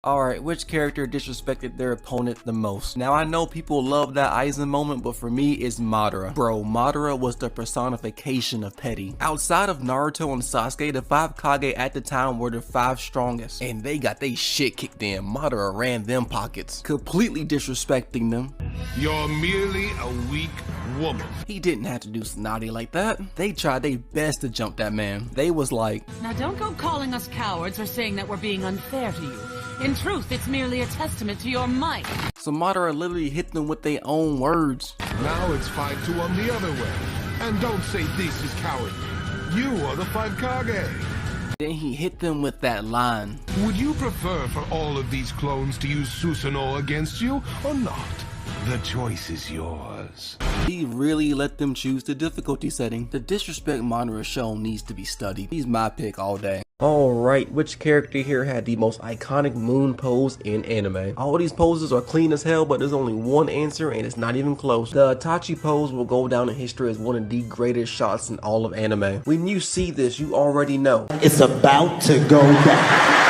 Alright, which character disrespected their opponent the most? Now I know people love that Aizen moment, but for me it's Madara. Bro, Madara was the personification of petty. Outside of Naruto and Sasuke, the 5 Kage at the time were the 5 strongest. And they got they shit kicked in. Madara ran them pockets, completely disrespecting them. You're merely a weak woman. He didn't have to do snotty like that. They tried their best to jump that man. They was like, now don't go calling us cowards or saying that we're being unfair to you. In truth, it's merely a testament to your might. so Madara literally hit them with their own words. Now it's fight 2 on the other way. And don't say this is cowardly. You are the 5 Kage. Then he hit them with that line. Would you prefer for all of these clones to use Susanoo against you or not? The choice is yours. He really let them choose the difficulty setting. The disrespect Madara shown needs to be studied. He's my pick all day. Alright, which character here had the most iconic moon pose in anime? All these poses are clean as hell, but there's only one answer and it's not even close. The Itachi pose will go down in history as one of the greatest shots in all of anime. When you see this, you already know it's about to go down.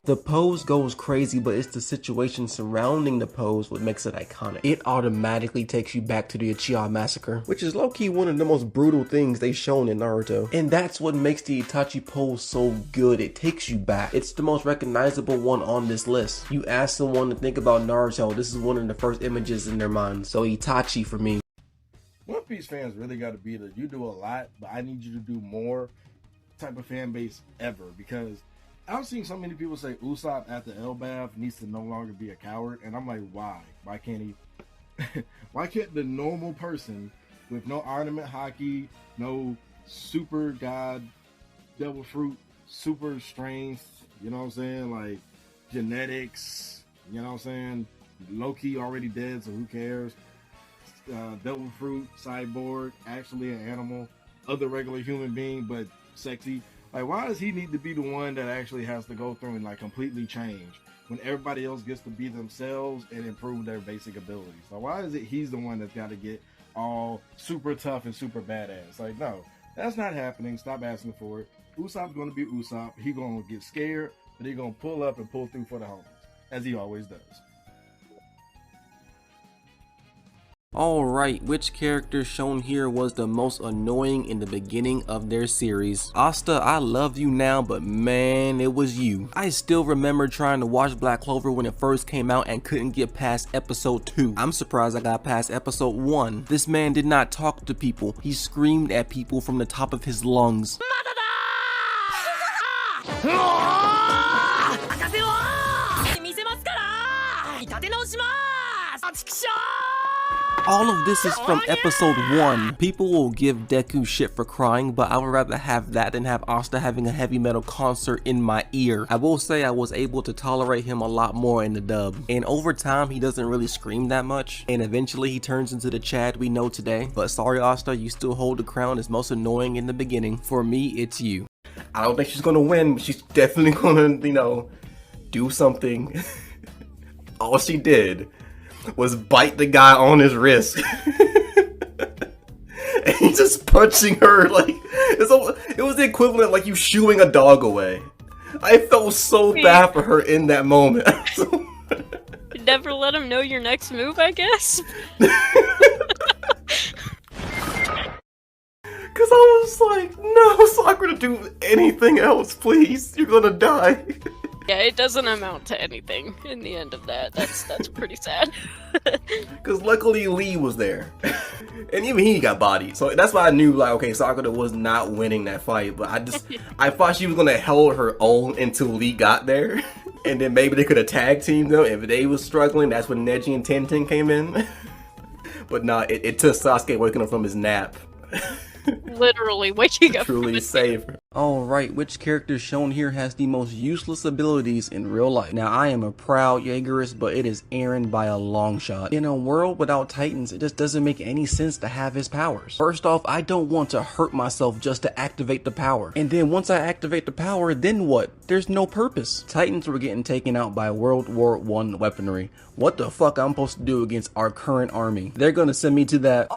the pose goes crazy, but it's the situation surrounding the pose what makes it iconic. It automatically takes you back to the Uchiha massacre, which is low-key one of the most brutal things they've shown in Naruto. And that's what makes the Itachi pose so good. It takes you back. It's the most recognizable one on this list. You ask someone to think about Naruto, this is one of the first images in their mind. So Itachi for me. One Piece fans really got to be the you do a lot, but I need you to do more type of fan base ever, because I've seen so many people say Usopp after Elbaf needs to no longer be a coward, and I'm like, why? Why can't he? Why can't the normal person with no ornament haki, no super god, devil fruit, super strength, you know what I'm saying, like genetics, you know what I'm saying, Loki already dead, so who cares? Devil fruit, cyborg, actually an animal, other regular human being, but sexy. Like, why does he need to be the one that actually has to go through and like completely change when everybody else gets to be themselves and improve their basic abilities? So why is it he's the one that's got to get all super tough and super badass? Like, no, that's not happening. Stop asking for it. Usopp's going to be Usopp. He going to get scared, but he going to pull up and pull through for the homies, as he always does. Alright, which character shown here was the most annoying in the beginning of their series? Asta, I love you now, but man, it was you. I still remember trying to watch Black Clover when it first came out and couldn't get past episode 2. I'm surprised I got past episode 1. This man did not talk to people. He screamed at people from the top of his lungs. All of this is from episode 1. People will give Deku shit for crying, but I would rather have that than have Asta having a heavy metal concert in my ear. I will say I was able to tolerate him a lot more in the dub. And over time, he doesn't really scream that much. And eventually he turns into the Chad we know today. But sorry Asta, you still hold the crown as most annoying in the beginning. For me, it's you. I don't think she's gonna win, but she's definitely gonna, you know, do something. All she did was bite the guy on his wrist. And he's just punching her like it was the equivalent like you shooing a dog away. I felt so bad for her in that moment. You never let him know your next move, I guess? Cause I was like, no, Sakura, do anything else, please. You're gonna die. Yeah, it doesn't amount to anything in the end of that. That's pretty sad. Cause luckily Lee was there. And even he got bodied. So that's why I knew like, okay, Sakura was not winning that fight. But I thought she was gonna hold her own until Lee got there. And then maybe they could have tag teamed them. If they was struggling, that's when Neji and Tenten came in. But nah, it took Sasuke waking up from his nap. Literally waking up. Truly save her. Alright, which character shown here has the most useless abilities in real life? Now, I am a proud Jaegerist, but it is Eren by a long shot. In a world without Titans, it just doesn't make any sense to have his powers. First off, I don't want to hurt myself just to activate the power. And then once I activate the power, then what? There's no purpose. Titans were getting taken out by World War I weaponry. What the fuck I'm supposed to do against our current army? They're gonna send me to that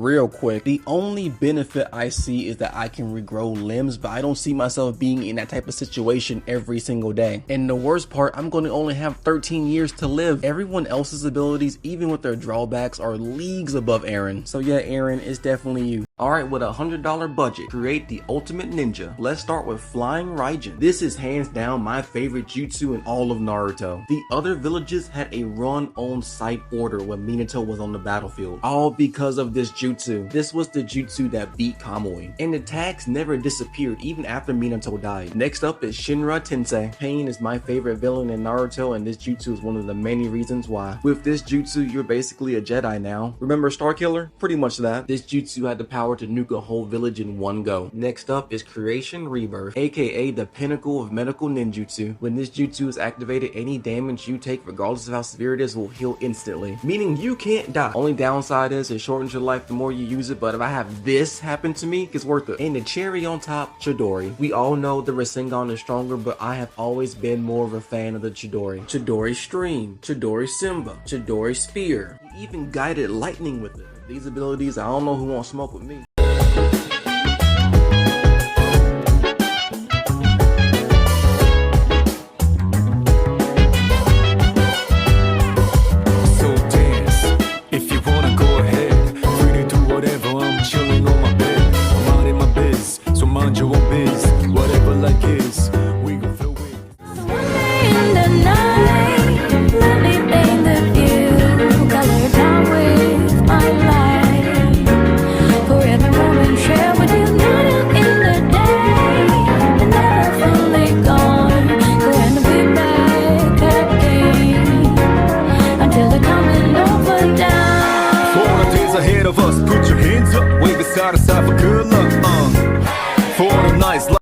real quick. The only benefit I see is that I can regrow limbs, but I don't see myself being in that type of situation every single day. And the worst part, I'm going to only have 13 years to live. Everyone else's abilities, even with their drawbacks, are leagues above Eren. So yeah, Eren, it's definitely you. Alright, with a $100 budget, create the ultimate ninja. Let's start with Flying Raijin. This is hands down my favorite jutsu in all of Naruto. The other villages had a run on site order when Minato was on the battlefield, all because of this jutsu. This was the jutsu that beat Kamui, and the tags never disappeared even after Minato died. Next up is Shinra Tensei. Pain is my favorite villain in Naruto, and this jutsu is one of the many reasons why. With this jutsu, you're basically a Jedi now. Remember Starkiller? Pretty much that. This jutsu had the power to nuke a whole village in one go. Next up is Creation Rebirth, aka the pinnacle of medical ninjutsu. When this jutsu is activated, any damage you take, regardless of how severe it is, will heal instantly, meaning you can't die. Only downside is it shortens your life the more you use it, but if I have this happen to me, it's worth it. And the cherry on top, Chidori. We all know the Rasengan is stronger, but I have always been more of a fan of the Chidori. Chidori Stream, Chidori Simba, Chidori Spear, even guided lightning with it. These abilities, I don't know who won't smoke with me. So dance, if you wanna go ahead. Free to do whatever, I'm chilling on my bed. I'm out in my biz, so mind your own biz. Whatever like is.